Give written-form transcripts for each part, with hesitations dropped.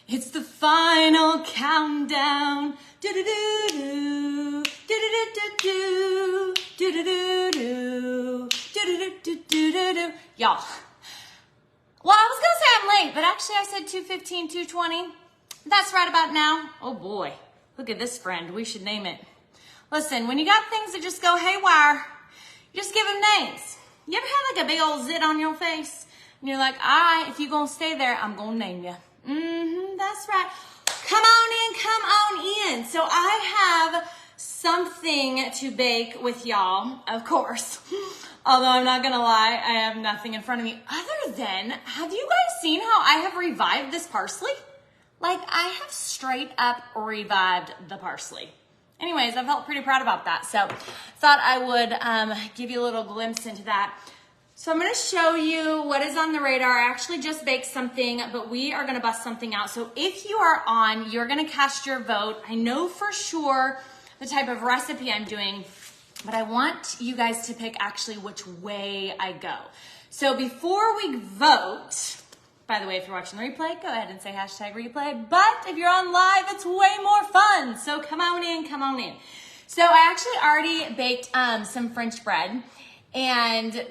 It's the final countdown. Do-do-do-do. Do-do-do-do-do. Do-do-do-do. Do-do-do-do-do-do. Y'all. Well, I was going to say I'm late, but actually I said 2:15, 2:20. That's right about now. Oh boy. Look at this friend. We should name it. Listen, when you got things that just go haywire, you just give them names. You ever had like a big old zit on your face? And you're like, all right, if you're going to stay there, I'm going to name you. That's right. Come on in. So I have something to bake with y'all, of course. Although I'm not going to lie, I have nothing in front of me other than, have you guys seen how I have revived this parsley? Like, I have straight up revived the parsley. Anyways, I felt pretty proud about that. So thought I would give you a little glimpse into that. So I'm going to show you what is on the radar. I actually just baked something, but we are going to bust something out. So if you are on, you're going to cast your vote. I know for sure the type of recipe I'm doing, but I want you guys to pick actually which way I go. So before we vote, by the way, if you're watching the replay, go ahead and say hashtag replay. But if you're on live, it's way more fun. So come on in. So I actually already baked some French bread, and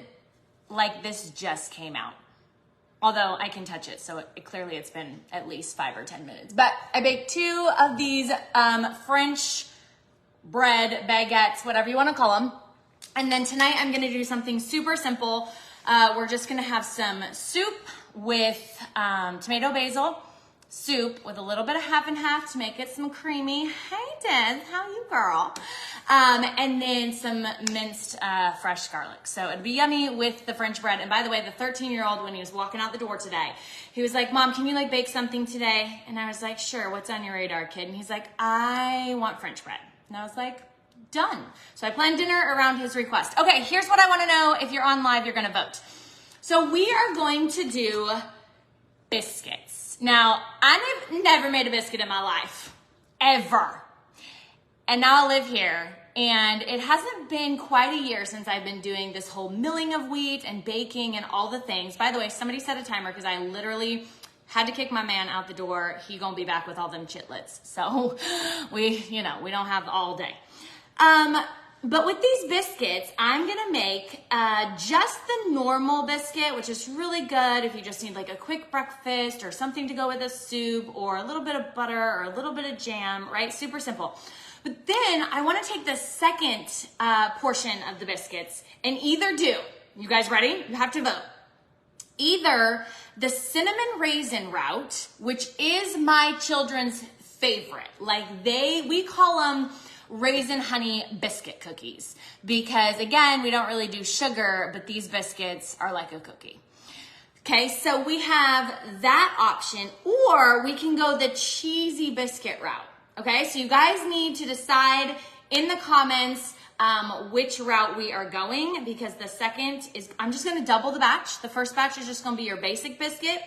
like this just came out. Although I can touch it, so clearly it's been at least 5 or 10 minutes. But I baked 2 of these French bread baguettes, whatever you want to call them. And then tonight I'm going to do something super simple. We're just going to have some soup with tomato basil soup with a little bit of half and half to make it some creamy. Hey Des, how you girl? And then some minced fresh garlic. So it'd be yummy with the French bread. And by the way, the 13-year-old, when he was walking out the door today, he was like, Mom, can you like bake something today? And I was like, sure, what's on your radar, kid? And he's like, I want French bread. And I was like, done. So I planned dinner around his request. Okay, here's what I want to know. If you're on live, you're going to vote. So we are going to do biscuits. Now, I've never made a biscuit in my life, ever. And now I live here, and it hasn't been quite a year since I've been doing this whole milling of wheat and baking and all the things. By the way, somebody set a timer because I literally had to kick my man out the door. He gonna be back with all them chitlets. So we don't have all day. But with these biscuits, I'm gonna make just the normal biscuit, which is really good if you just need like a quick breakfast or something to go with a soup or a little bit of butter or a little bit of jam, right? Super simple. But then I wanna take the second portion of the biscuits and either do, you guys ready? You have to vote. Either the cinnamon raisin route, which is my children's favorite. Like we call them raisin honey biscuit cookies because again, we don't really do sugar, but these biscuits are like a cookie. Okay, so we have that option, or we can go the cheesy biscuit route. Okay, so you guys need to decide in the comments which route we are going, because the second is, I'm just gonna double the batch. The first batch is just gonna be your basic biscuit.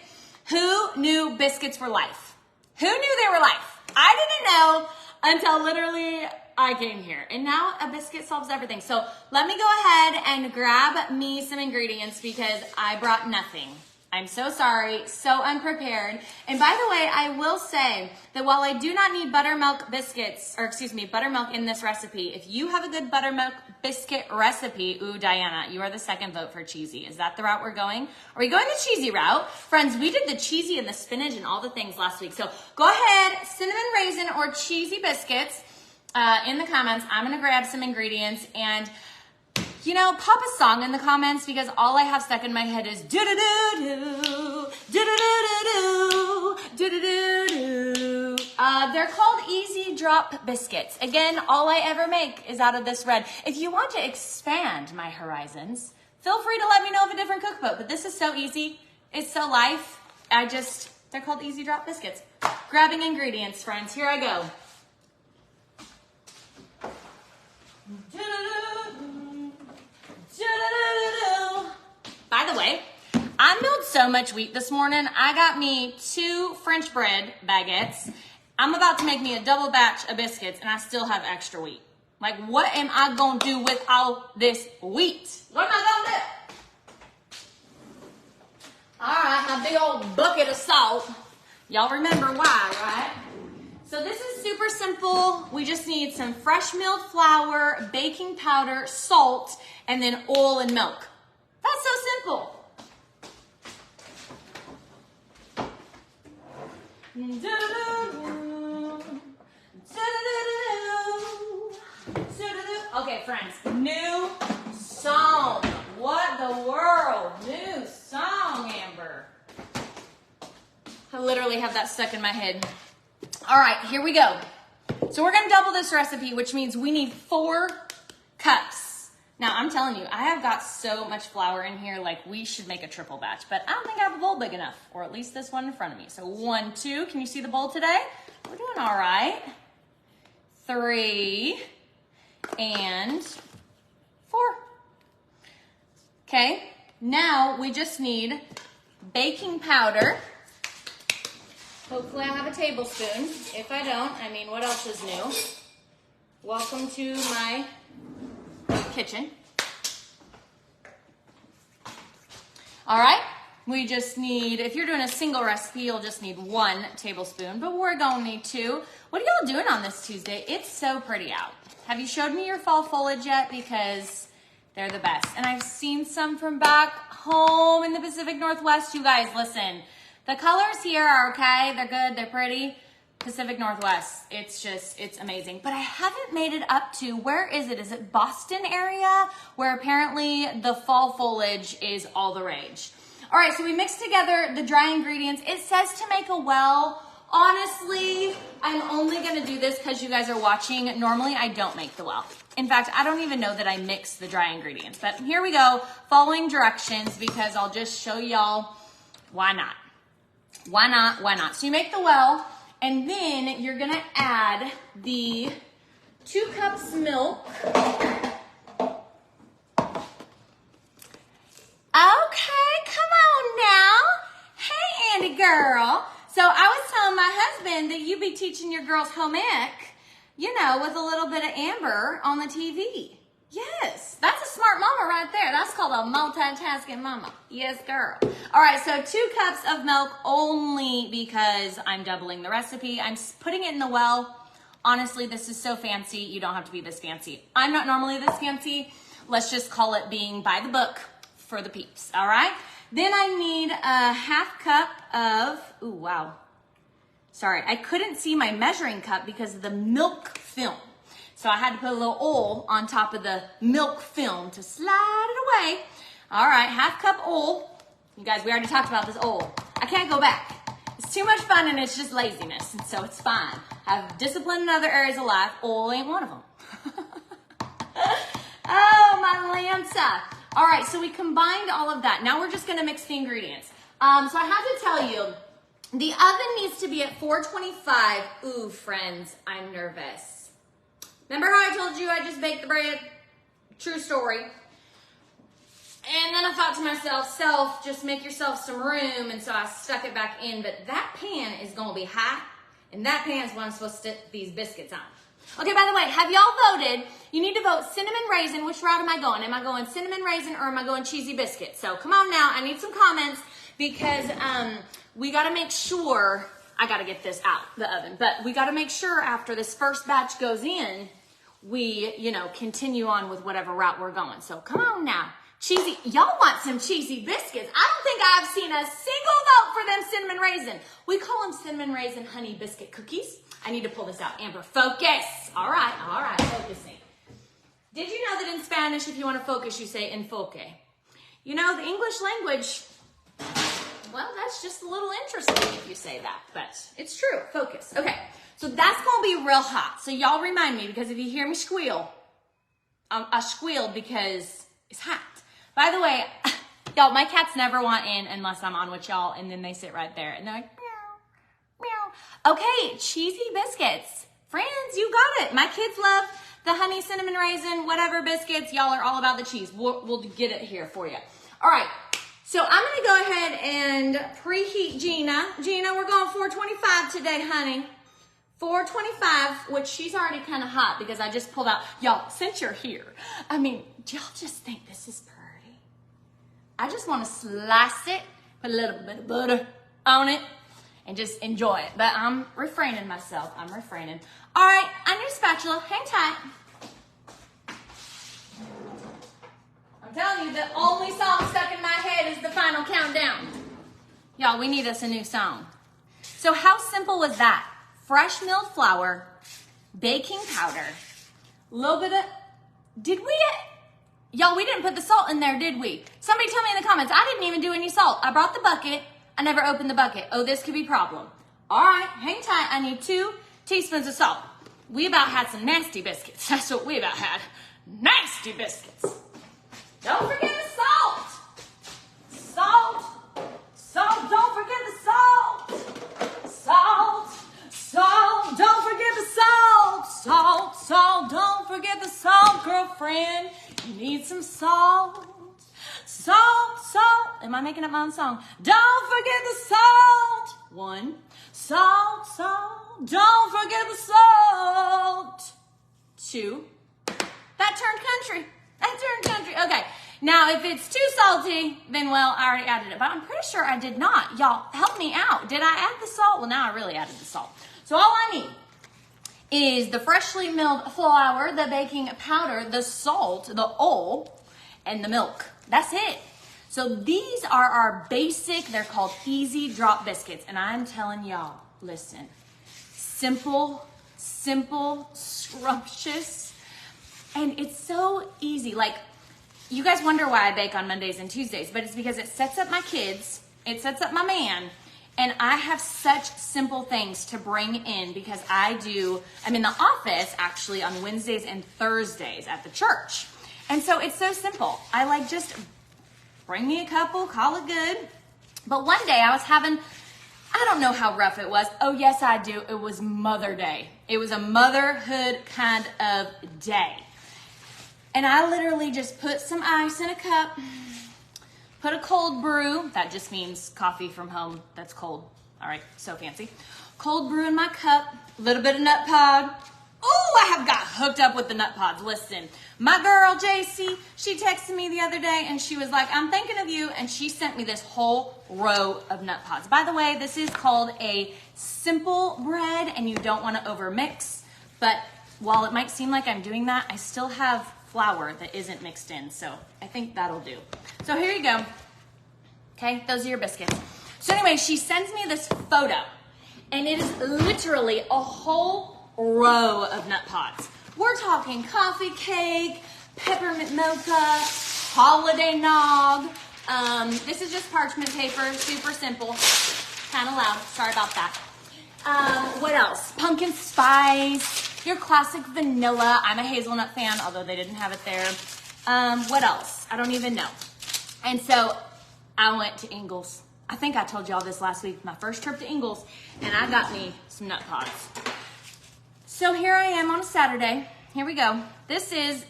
Who knew biscuits were life? Who knew they were life? I didn't know until literally I came here, and now a biscuit solves everything. So let me go ahead and grab me some ingredients because I brought nothing. I'm so sorry, so unprepared. And by the way, I will say that while I do not need buttermilk biscuits, or excuse me, buttermilk in this recipe, if you have a good buttermilk biscuit recipe, ooh, Diana, you are the second vote for cheesy. Is that the route we're going? Are we going the cheesy route? Friends, we did the cheesy and the spinach and all the things last week. So go ahead, cinnamon raisin or cheesy biscuits in the comments. I'm gonna grab some ingredients and pop a song in the comments because all I have stuck in my head is do-do-do-do, do-do-do-do-do, do-do-do-do. They're called Easy Drop Biscuits. Again, all I ever make is out of this red. If you want to expand my horizons, feel free to let me know of a different cookbook, but this is so easy. It's so life. They're called Easy Drop Biscuits. Grabbing ingredients, friends. Here I go. By the way, I milled so much wheat this morning. I got me 2 French bread baguettes. I'm about to make me a double batch of biscuits, and I still have extra wheat. Like, what am I gonna do with all this wheat? What am I gonna do? All right, my big old bucket of salt. Y'all remember why, right? So this is super simple. We just need some fresh milled flour, baking powder, salt, and then oil and milk. That's so simple. Okay, friends, new song. What the world? New song, Amber. I literally have that stuck in my head. All right, here we go. So we're gonna double this recipe, which means we need 4 cups. Now, I'm telling you, I have got so much flour in here, like we should make a triple batch, but I don't think I have a bowl big enough, or at least this one in front of me. So 1, 2, can you see the bowl today? We're doing all right. 3 and 4. Okay, now we just need baking powder. Hopefully I have a tablespoon. If I don't, I mean, what else is new? Welcome to my kitchen. All right, we just need, if you're doing a single recipe, you'll just need 1 tablespoon, but we're gonna need 2. What are y'all doing on this Tuesday? It's so pretty out. Have you showed me your fall foliage yet? Because they're the best. And I've seen some from back home in the Pacific Northwest. You guys, listen. The colors here are okay. They're good. They're pretty. Pacific Northwest. It's amazing. But I haven't made it up to, where is it? Is it Boston area? Where apparently the fall foliage is all the rage. All right, so we mixed together the dry ingredients. It says to make a well. Honestly, I'm only gonna do this because you guys are watching. Normally, I don't make the well. In fact, I don't even know that I mix the dry ingredients. But here we go, following directions, because I'll just show y'all why not. Why not? Why not? So you make the well, and then you're gonna add the 2 cups milk. Okay, come on now. Hey, Andy girl. So I was telling my husband that you be teaching your girls home ec, you know, with a little bit of Amber on the TV. Yes, that's a smart mama right there. That's called a multitasking mama. Yes, girl. All right, so 2 cups of milk only because I'm doubling the recipe. I'm putting it in the well. Honestly, this is so fancy. You don't have to be this fancy. I'm not normally this fancy. Let's just call it being by the book for the peeps, all right? Then I need a 1/2 cup of, ooh, wow. Sorry, I couldn't see my measuring cup because of the milk film. So I had to put a little oil on top of the milk film to slide it away. All right, 1/2 cup oil. You guys, we already talked about this oil. I can't go back. It's too much fun and it's just laziness, and so it's fine. I have discipline in other areas of life. Oil ain't one of them. Oh, my Lanza. All right, so we combined all of that. Now we're just gonna mix the ingredients. So I have to tell you, the oven needs to be at 425. Ooh, friends, I'm nervous. Remember how I told you I just baked the bread? True story. And then I thought to myself, just make yourself some room, and so I stuck it back in, but that pan is gonna be hot, and that pan is what I'm supposed to stick these biscuits on. Okay, by the way, have y'all voted? You need to vote cinnamon raisin. Which route am I going? Am I going cinnamon raisin or am I going cheesy biscuit? So come on now, I need some comments because we gotta make sure, I gotta get this out the oven, but we gotta make sure after this first batch goes in, we, you know, continue on with whatever route we're going. So come on now. Cheesy, y'all want some cheesy biscuits. I don't think I've seen a single vote for them cinnamon raisin. We call them cinnamon raisin honey biscuit cookies. I need to pull this out. Amber, focus. All right, focusing. Did you know that in Spanish, if you want to focus, you say enfoque? You know, the English language, well, that's just a little interesting if you say that, but it's true, focus. Okay, so that's gonna be real hot. So y'all remind me, because if you hear me squeal, I squealed because it's hot. By the way, y'all, my cats never want in unless I'm on with y'all, and then they sit right there, and they're like, meow, meow. Okay, cheesy biscuits. Friends, you got it. My kids love the honey, cinnamon raisin, whatever biscuits. Y'all are all about the cheese. We'll get it here for you. All right, so I'm gonna go ahead and preheat Gina. Gina, we're going 425 today, honey. 425, which she's already kind of hot because I just pulled out. Y'all, since you're here, I mean, do y'all just think this is pretty? I just want to slice it, put a little bit of butter on it, and just enjoy it. But I'm refraining myself. I'm refraining. All right, I need a spatula. Hang tight. I'm telling you, the only song stuck in my head is the final countdown. Y'all, we need us a new song. So how simple was that? Fresh milled flour, baking powder, a little bit of, y'all, we didn't put the salt in there, did we? Somebody tell me in the comments. I didn't even do any salt. I brought the bucket. I never opened the bucket. Oh, this could be a problem. All right, hang tight. I need 2 teaspoons of salt. We about had some nasty biscuits. That's what we about had. Nasty biscuits. Don't forget the salt. Salt. Salt. Don't forget the salt. Salt. Salt. Don't forget the salt. Salt. Salt. Don't forget the salt, girlfriend. You need some salt. Salt. Salt. Am I making up my own song? Don't forget the salt. 1. Salt. Salt. Don't forget the salt. 2. That turned country. Okay. Now, if it's too salty, then, well, I already added it. But I'm pretty sure I did not. Y'all, help me out. Did I add the salt? Well, now I really added the salt. So all I need is the freshly milled flour, the baking powder, the salt, the oil, and the milk. That's it. So these are our basic, they're called easy drop biscuits. And I'm telling y'all, listen, simple, scrumptious, and it's so easy. Like, you guys wonder why I bake on Mondays and Tuesdays, but it's because it sets up my kids, it sets up my man, and I have such simple things to bring in because I'm in the office actually on Wednesdays and Thursdays at the church. And so it's so simple. I like just bring me a couple, call it good. But one day I was having, I don't know how rough it was. Oh, yes, I do. It was Mother Day. It was a motherhood kind of day. And I literally just put some ice in a cup, put a cold brew. That just means coffee from home that's cold. All right, so fancy. Cold brew in my cup, a little bit of nut pod. Oh, I have got hooked up with the nut pods. Listen, my girl, JC, she texted me the other day and she was like, I'm thinking of you. And she sent me this whole row of nut pods. By the way, this is called a simple bread and you don't want to overmix. But while it might seem like I'm doing that, I still have flour that isn't mixed in. So I think that'll do. So here you go. Okay, those are your biscuits. So anyway, she sends me this photo and it is literally a whole row of nut pods. We're talking coffee cake, peppermint mocha, holiday nog. This is just parchment paper, super simple, kind of loud. Sorry about that. What else? Pumpkin spice, your classic vanilla. I'm a hazelnut fan, although they didn't have it there. What else? I don't even know. And so I went to Ingles. I think I told y'all this last week, my first trip to Ingles, and I got me some nut pods. So here I am on a Saturday. Here we go. This is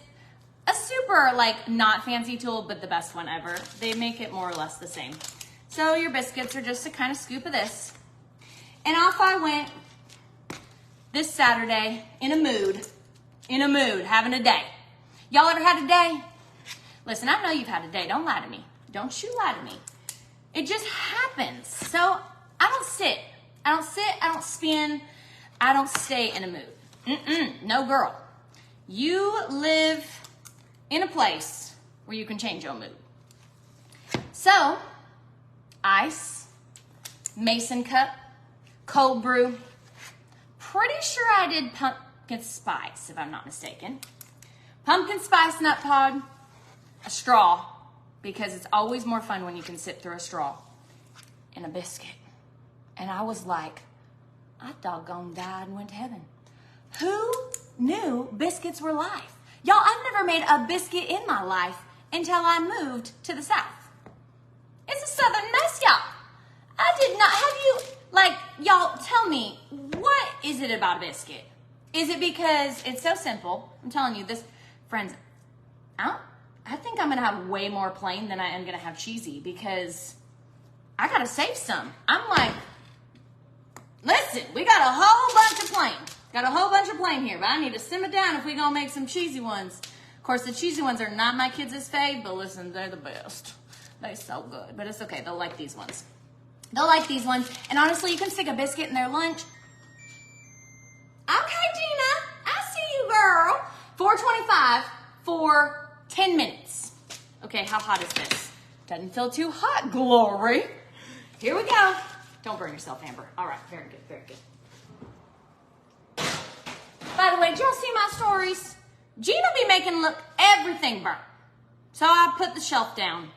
a super, not fancy tool, but the best one ever. They make it more or less the same. So your biscuits are just a kind of scoop of this. And off I went this Saturday in a mood, having a day. Y'all ever had a day? Listen, I know you've had a day. Don't lie to me. Don't you lie to me. It just happens. So I don't sit, I don't spin, I don't stay in a mood. No, girl. You live in a place where you can change your mood. So, ice, mason cup, cold brew. Pretty sure I did pumpkin spice, if I'm not mistaken. Pumpkin spice nut pod, a straw, because it's always more fun when you can sit through a straw, and a biscuit. And I was like, I doggone died and went to heaven. Who knew biscuits were life? Y'all, I've never made a biscuit in my life until I moved to the South. It's a Southern mess, y'all. I did not have you, y'all, tell me, what is it about a biscuit? Is it because it's so simple? I'm telling you this, friends, I think I'm gonna have way more plain than I am gonna have cheesy because I gotta save some. I'm like, listen, we got a whole bunch of plain. Got a whole bunch of plain here, but I need to simmer down if we gonna make some cheesy ones. Of course, the cheesy ones are not my kids' fave, but listen, they're the best. They're so good, but it's okay. They'll like these ones. They'll like these ones. And honestly, you can stick a biscuit in their lunch. Okay, Gina, I see you, girl. $4.25 for 10 minutes. Okay, how hot is this? Doesn't feel too hot, Glory. Here we go. Don't burn yourself, Amber. All right, very good, very good. By the way, did y'all see my stories? Gina be making look everything burnt. So I put the shelf down.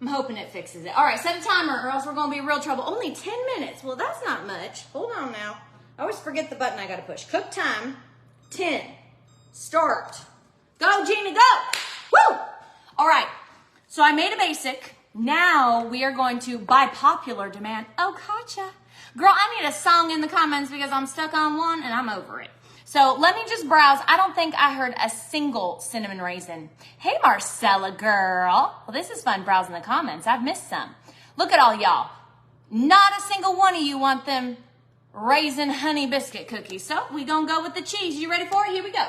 I'm hoping it fixes it. All right, set a timer or else we're going to be in real trouble. Only 10 minutes. Well, that's not much. Hold on now. I always forget the button I got to push. Cook time, 10. Start. Go, Gina, go. Woo! All right, so I made a basic. Now we are going to, by popular demand, oh, gotcha. Girl, I need a song in the comments because I'm stuck on one and I'm over it. So let me just browse. I don't think I heard a single cinnamon raisin. Hey, Marcella, girl. Well, this is fun browsing the comments. I've missed some. Look at all y'all. Not a single one of you want them raisin honey biscuit cookies. So we gonna go with the cheese. You ready for it? Here we go.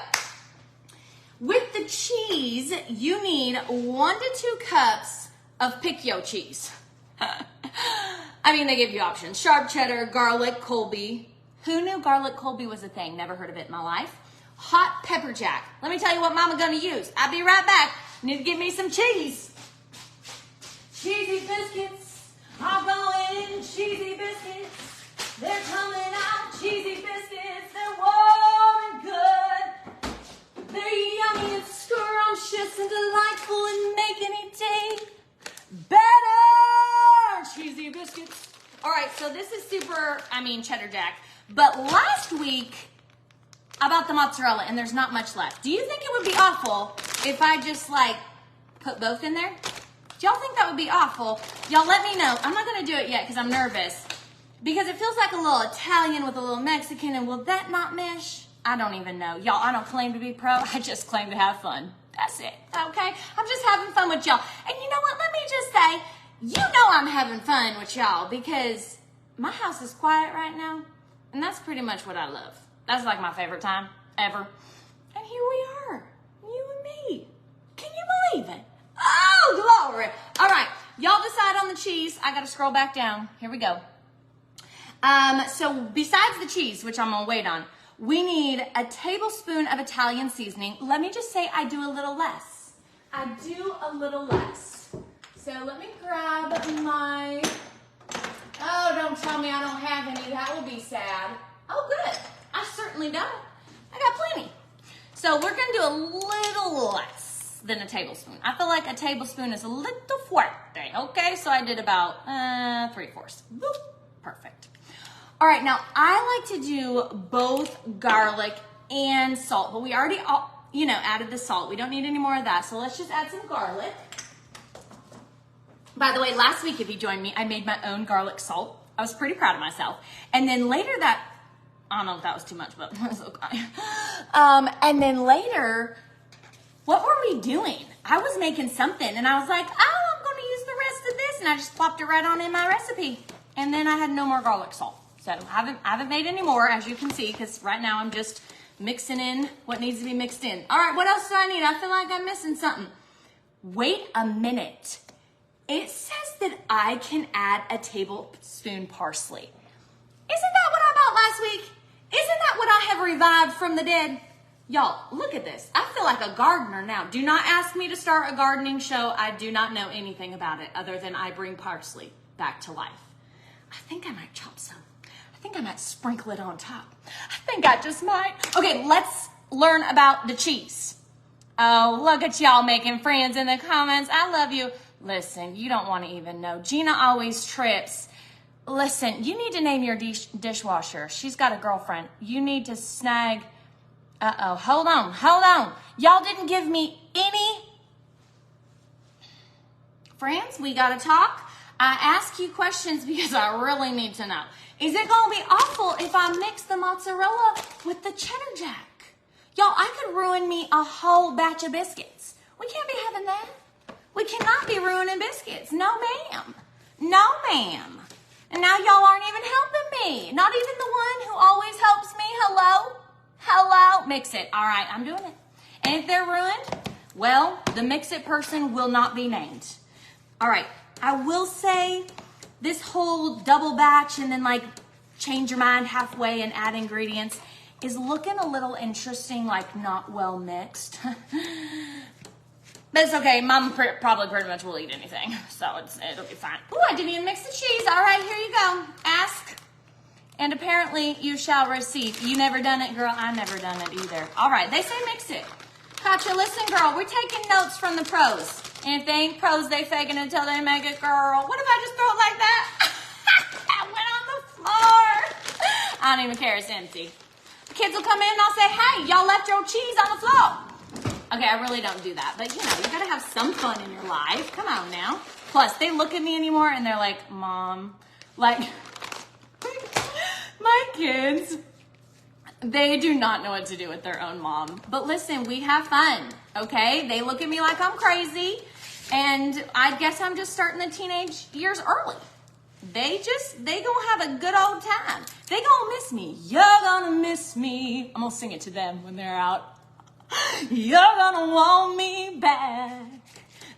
With the cheese, you need 1 to 2 cups of pick your cheese. I mean, they give you options. Sharp cheddar, garlic, Colby. Who knew garlic Colby was a thing? Never heard of it in my life. Hot pepper jack. Let me tell you what Mama gonna use. I'll be right back. Need to give me some cheese. Cheesy biscuits are going in. Cheesy biscuits. They're coming out. Cheesy biscuits. They're warm and good. They're yummy and scrumptious and delightful and make any day better. Cheesy biscuits. All right, so this is cheddar jack. But last week, I bought the mozzarella, and there's not much left. Do you think it would be awful if I just, put both in there? Do y'all think that would be awful? Y'all let me know. I'm not going to do it yet because I'm nervous. Because it feels like a little Italian with a little Mexican, and will that not mesh? I don't even know. Y'all, I don't claim to be pro. I just claim to have fun. That's it, okay? I'm just having fun with y'all. And you know what? Let me just say, you know I'm having fun with y'all because my house is quiet right now. And that's pretty much what I love. That's like my favorite time ever. And here we are, you and me. Can you believe it? Oh, glory. All right, y'all decide on the cheese. I gotta scroll back down. Here we go. So besides the cheese, which I'm gonna wait on, we need a tablespoon of Italian seasoning. Let me just say I do a little less. I do a little less. So let me grab my... Oh, don't tell me I don't have any. That would be sad. Oh, good. I certainly don't. I got plenty. So we're going to do a little less than a tablespoon. I feel like a tablespoon is a little fuerte. Okay, so I did about 3/4. Boop. Perfect. All right, now I like to do both garlic and salt, but we already, added the salt. We don't need any more of that, so let's just add some garlic. By the way, last week, if you joined me, I made my own garlic salt. I was pretty proud of myself. And then later I don't know if that was too much, but it's okay. And then later, what were we doing? I was making something, and I was like, oh, I'm going to use the rest of this. And I just plopped it right on in my recipe. And then I had no more garlic salt. So I haven't made any more, as you can see, because right now I'm just mixing in what needs to be mixed in. All right, what else do I need? I feel like I'm missing something. Wait a minute. It says that I can add a tablespoon parsley. Isn't that what I bought last week? Isn't that what I have revived from the dead? Y'all, look at this. I feel like a gardener now. Do not ask me to start a gardening show. I do not know anything about it other than I bring parsley back to life. I think I might chop some. I think I might sprinkle it on top. I think I just might. Okay, let's learn about the cheese. Oh, look at y'all making friends in the comments. I love you. Listen, you don't want to even know. Gina always trips. Listen, you need to name your dishwasher. She's got a girlfriend. You need to snag... Uh-oh, hold on. Y'all didn't give me any... Friends, we got to talk. I ask you questions because I really need to know. Is it going to be awful if I mix the mozzarella with the cheddar jack? Y'all, I could ruin me a whole batch of biscuits. We can't be having that. We cannot be ruining biscuits. No, ma'am. No, ma'am. And now y'all aren't even helping me. Not even the one who always helps me. Hello? Mix it. All right, I'm doing it. And if they're ruined, well, the mix it person will not be named. All right, I will say this whole double batch and then like change your mind halfway and add ingredients is looking a little interesting, like not well mixed. But it's okay. Mom probably pretty much will eat anything, so it'll be fine. Ooh, I didn't even mix the cheese. All right, here you go. Ask, and apparently you shall receive. You never done it, girl. I never done it either. All right, they say mix it. Katya, listen, girl. We're taking notes from the pros, and if they ain't pros, they faking it until they make it, girl. What if I just throw it like that? I went on the floor. I don't even care. It's empty. The kids will come in and I'll say, hey, y'all left your cheese on the floor. Okay, I really don't do that. But, you know, you got to have some fun in your life. Come on now. Plus, they look at me anymore and they're like, Mom, like, my kids, they do not know what to do with their own mom. But listen, we have fun, okay? They look at me like I'm crazy. And I guess I'm just starting the teenage years early. They gonna have a good old time. They gonna miss me. You're gonna miss me. I'm gonna sing it to them when they're out. You're gonna want me back.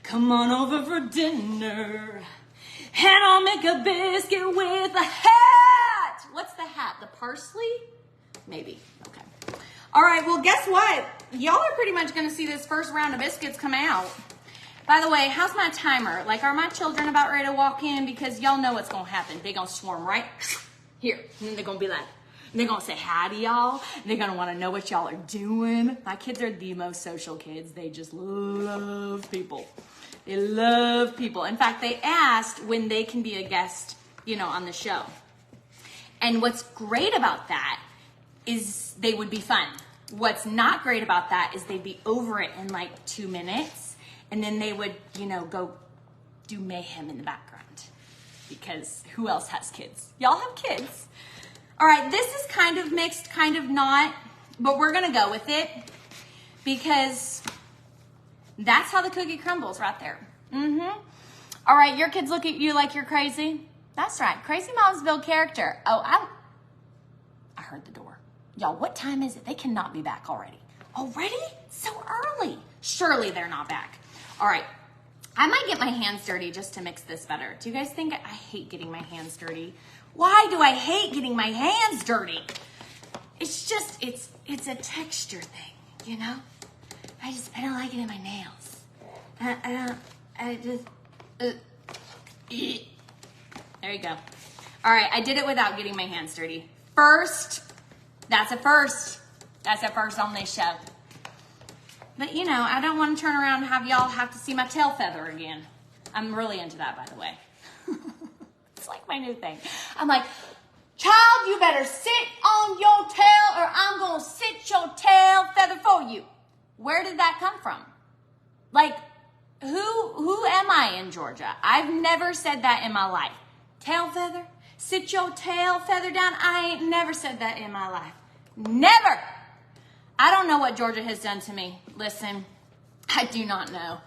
Come on over for dinner. And I'll make a biscuit with a hat. What's the hat? The parsley? Maybe. Okay. All right, well, guess what? Y'all are pretty much gonna see this first round of biscuits come out. By the way, how's my timer? Like, are my children about ready to walk in? Because y'all know what's gonna happen. They're gonna swarm right here. And then they're gonna be like, and they're gonna say hi to y'all. And they're gonna wanna know what y'all are doing. My kids are the most social kids. They just love people. They love people. In fact, they asked when they can be a guest, you know, on the show. And what's great about that is they would be fun. What's not great about that is they'd be over it in like 2 minutes. And then they would, you know, go do mayhem in the background. Because who else has kids? Y'all have kids. All right, this is kind of mixed, kind of not. But we're going to go with it. Because that's how the cookie crumbles right there. All right, your kids look at you like you're crazy. That's right. Crazy moms build character. Oh, I heard the door. Y'all, what time is it? They cannot be back already. Already? So early. Surely they're not back. All right, I might get my hands dirty just to mix this better. Do you guys think I hate getting my hands dirty? Why do I hate getting my hands dirty? It's just, it's a texture thing, you know? I don't like it in my nails. There you go. All right, I did it without getting my hands dirty. First, that's a first. That's a first on this show. But, you know, I don't want to turn around and have y'all have to see my tail feather again. I'm really into that, by the way. It's like my new thing. I'm like, child, you better sit on your tail or I'm going to sit your tail feather for you. Where did that come from? Like, who am I in Georgia? I've never said that in my life. Tail feather? Sit your tail feather down? I ain't never said that in my life. Never. I don't know what Georgia has done to me. Listen, I do not know.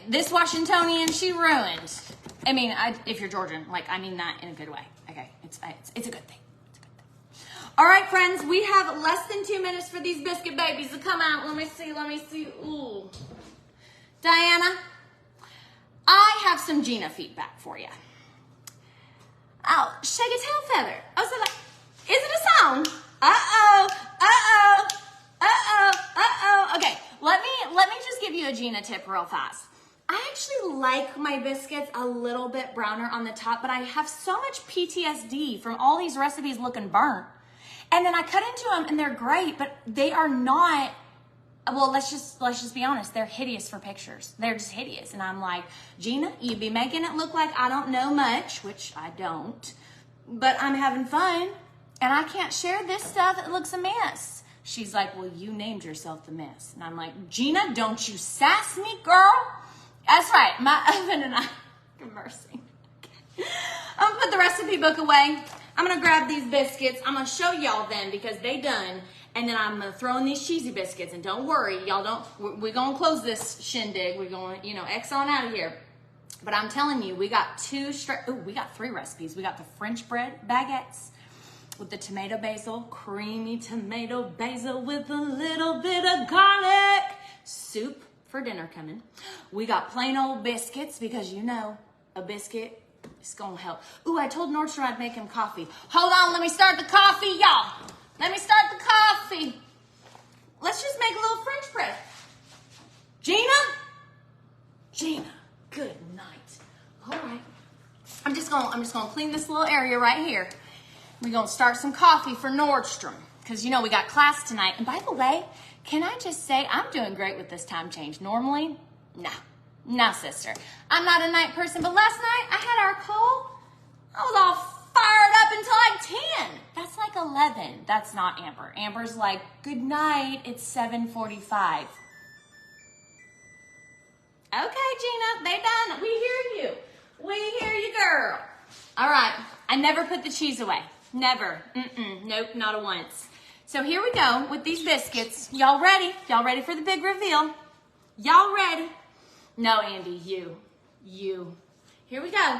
This Washingtonian, she ruined. I mean, if you're Georgian, like, I mean that in a good way. Okay, it's a good thing. It's a good thing. All right, friends, we have less than 2 minutes for these biscuit babies to come out. Let me see. Ooh. Diana, I have some Gina feedback for you. Oh, shake a tail feather. Oh, so like, is it a sound? Okay, let me just give you a Gina tip real fast. I actually like my biscuits a little bit browner on the top, but I have so much PTSD from all these recipes looking burnt. And then I cut into them and they're great, but they are not, well, let's just be honest. They're hideous for pictures. They're just hideous. And I'm like, Gina, you be making it look like I don't know much, which I don't, but I'm having fun. And I can't share this stuff. It looks a mess. She's like, well, you named yourself the mess. And I'm like, Gina, don't you sass me, girl. That's right. My oven and I conversing. Okay. I'm going to put the recipe book away. I'm going to grab these biscuits. I'm going to show y'all them because they done. And then I'm going to throw in these cheesy biscuits. And don't worry, y'all don't, we're going to close this shindig. We're going to, X on out of here. But I'm telling you, we got we got 3 recipes. We got the French bread baguettes with the tomato basil, creamy tomato basil with a little bit of garlic. Soup for dinner coming. We got plain old biscuits because a biscuit, it's gonna help. Ooh, I told Nordstrom I'd make him coffee. Hold on, let me start the coffee, y'all. Let me start the coffee. Let's just make a little French press. Gina, good night. All right. I'm just gonna clean this little area right here. We're gonna start some coffee for Nordstrom because you know we got class tonight. And by the way, can I just say I'm doing great with this time change. Normally, no, sister. I'm not a night person, but last night I had our call. I was all fired up until like 10. That's like 11. That's not Amber. Amber's like, good night, it's 7:45. Okay, Gina, they done. We hear you. We hear you, girl. All right, I never put the cheese away. Never. Nope, not a once. So here we go with these biscuits. Y'all ready? Y'all ready for the big reveal? Y'all ready? No, Andy, you. Here we go.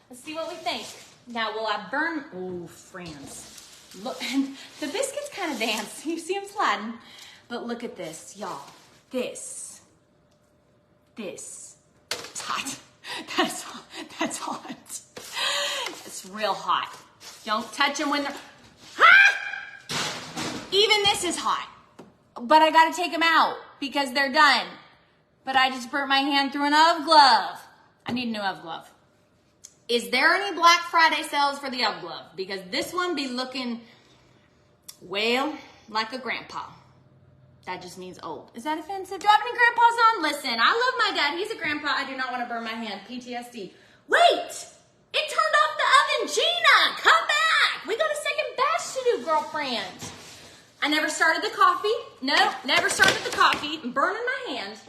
Let's see what we think. Now, will I burn? Oh, friends. Look, the biscuits kind of dance. You see them sliding. But look at this, y'all. This. It's hot. That's hot. That's hot. It's real hot. Don't touch them when they're hot. Even this is hot. But I got to take them out because they're done. But I just burnt my hand through an UV glove. I need a new UV glove. Is there any Black Friday sales for the UV glove? Because this one be looking, well, like a grandpa. That just means old. Is that offensive? Do I have any grandpas on? Listen, I love my dad. He's a grandpa. I do not want to burn my hand. PTSD. Wait! It turned off the oven. Gina, come back. We got a second batch to do, girlfriend. I never started the coffee. No, never started the coffee. I'm burning my hand.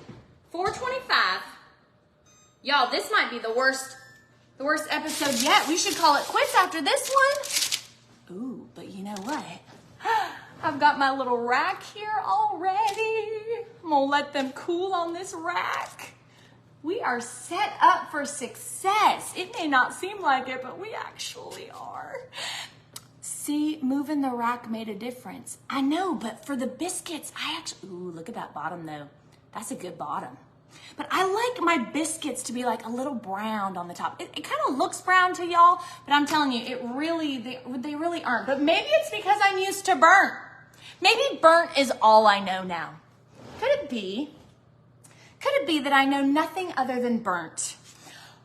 4:25. Y'all, this might be the worst episode yet. We should call it quits after this one. Ooh, but you know what? I've got my little rack here already. I'm gonna let them cool on this rack. We are set up for success. It may not seem like it, but we actually are. See, moving the rack made a difference. I know, but for the biscuits, ooh, look at that bottom though. That's a good bottom. But I like my biscuits to be like a little browned on the top. It kind of looks brown to y'all, but I'm telling you, they really aren't. But maybe it's because I'm used to burnt. Maybe burnt is all I know now. Could it be? Could it be that I know nothing other than burnt?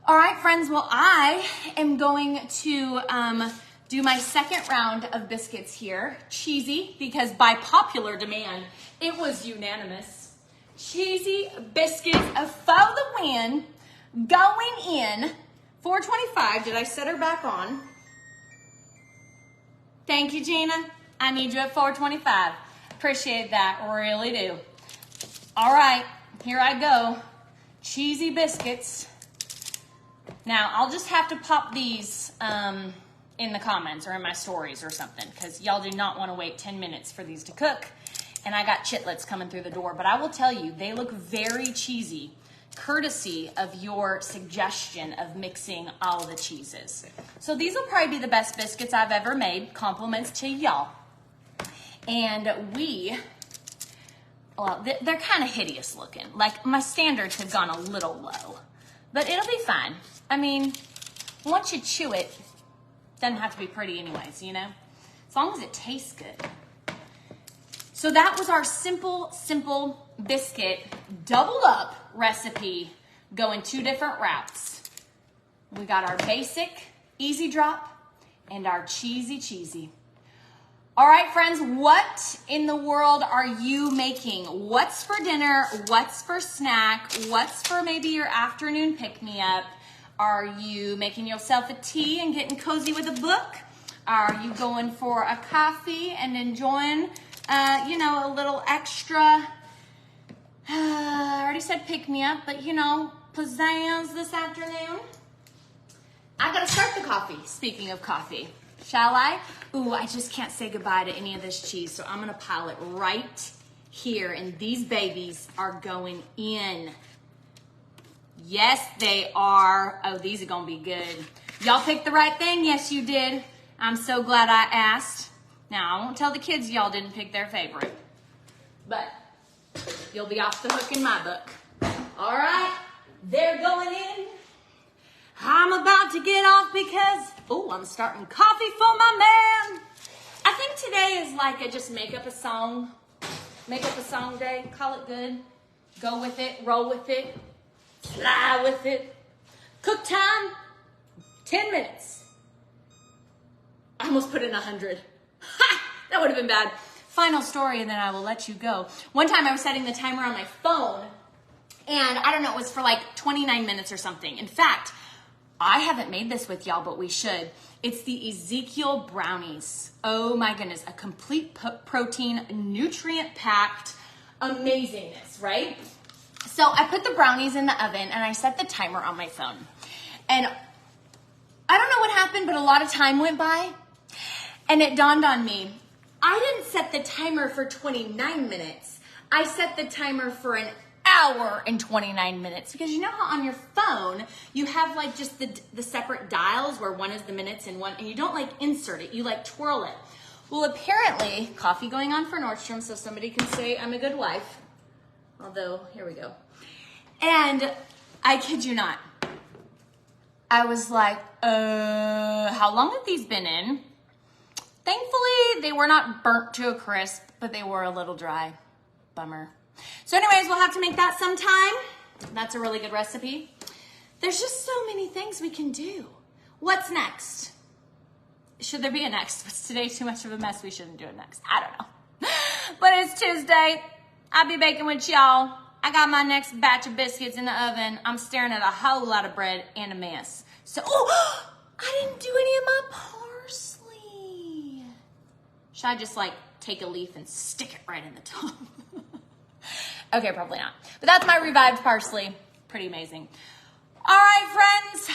All right, friends, well, I am going to do my second round of biscuits here. Cheesy, because by popular demand, it was unanimous. Cheesy biscuits for the win. Going in, 4:25. Did I set her back on? Thank you, Gina. I need you at 4:25. Appreciate that, really do. All right, here I go. Cheesy biscuits. Now, I'll just have to pop these in the comments or in my stories or something because y'all do not want to wait 10 minutes for these to cook. And I got chitlets coming through the door, but I will tell you, they look very cheesy, courtesy of your suggestion of mixing all the cheeses. So these will probably be the best biscuits I've ever made. Compliments to y'all. And they're kind of hideous looking. Like my standards have gone a little low, but it'll be fine. I mean, once you chew it, doesn't have to be pretty anyways, you know? As long as it tastes good. So that was our simple biscuit doubled up recipe going 2 different routes. We got our basic easy drop and our cheesy. All right, friends, what in the world are you making? What's for dinner? What's for snack? What's for maybe your afternoon pick-me-up? Are you making yourself a tea and getting cozy with a book? Are you going for a coffee and enjoying a little extra, I already said pick me up, but pizzazz this afternoon. I gotta start the coffee, speaking of coffee. Shall I? Ooh, I just can't say goodbye to any of this cheese, so I'm gonna pile it right here, and these babies are going in. Yes, they are. Oh, these are gonna be good. Y'all picked the right thing? Yes, you did. I'm so glad I asked. Now, I won't tell the kids y'all didn't pick their favorite, but you'll be off the hook in my book. All right, they're going in. I'm about to get off because, I'm starting coffee for my man. I think today is like a just make up a song day. Call it good. Go with it, roll with it, fly with it. Cook time, 10 minutes. I almost put in 100. Ha! That would have been bad. Final story, and then I will let you go. One time I was setting the timer on my phone, and I don't know, it was for like 29 minutes or something. In fact, I haven't made this with y'all, but we should. It's the Ezekiel brownies. Oh my goodness, a complete protein, nutrient-packed amazingness, right? So I put the brownies in the oven, and I set the timer on my phone. And I don't know what happened, but a lot of time went by, and it dawned on me, I didn't set the timer for 29 minutes. I set the timer for an hour and 29 minutes, because you know how on your phone you have like just the separate dials where one is the minutes and you don't like insert it, you like twirl it. Well, apparently, coffee going on for Nordstrom, so somebody can say I'm a good wife. Although, here we go. And I kid you not, I was like, how long have these been in? Thankfully, they were not burnt to a crisp, but they were a little dry. Bummer. So anyways, we'll have to make that sometime. That's a really good recipe. There's just so many things we can do. What's next? Should there be a next? Was today too much of a mess? We shouldn't do it next. I don't know. But it's Tuesday. I'll be baking with y'all. I got my next batch of biscuits in the oven. I'm staring at a whole lot of bread and a mess. So, I didn't do any of my parsley. Should I just like take a leaf and stick it right in the top? Okay, probably not. But that's my revived parsley. Pretty amazing. All right, friends.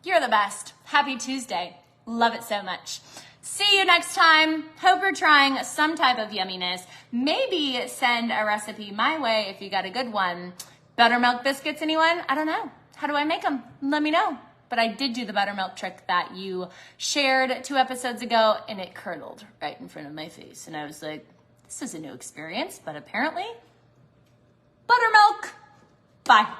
You're the best. Happy Tuesday. Love it so much. See you next time. Hope you're trying some type of yumminess. Maybe send a recipe my way if you got a good one. Buttermilk biscuits, anyone? I don't know. How do I make them? Let me know. But I did do the buttermilk trick that you shared 2 episodes ago, and it curdled right in front of my face. And I was like, this is a new experience, but apparently, buttermilk. Bye.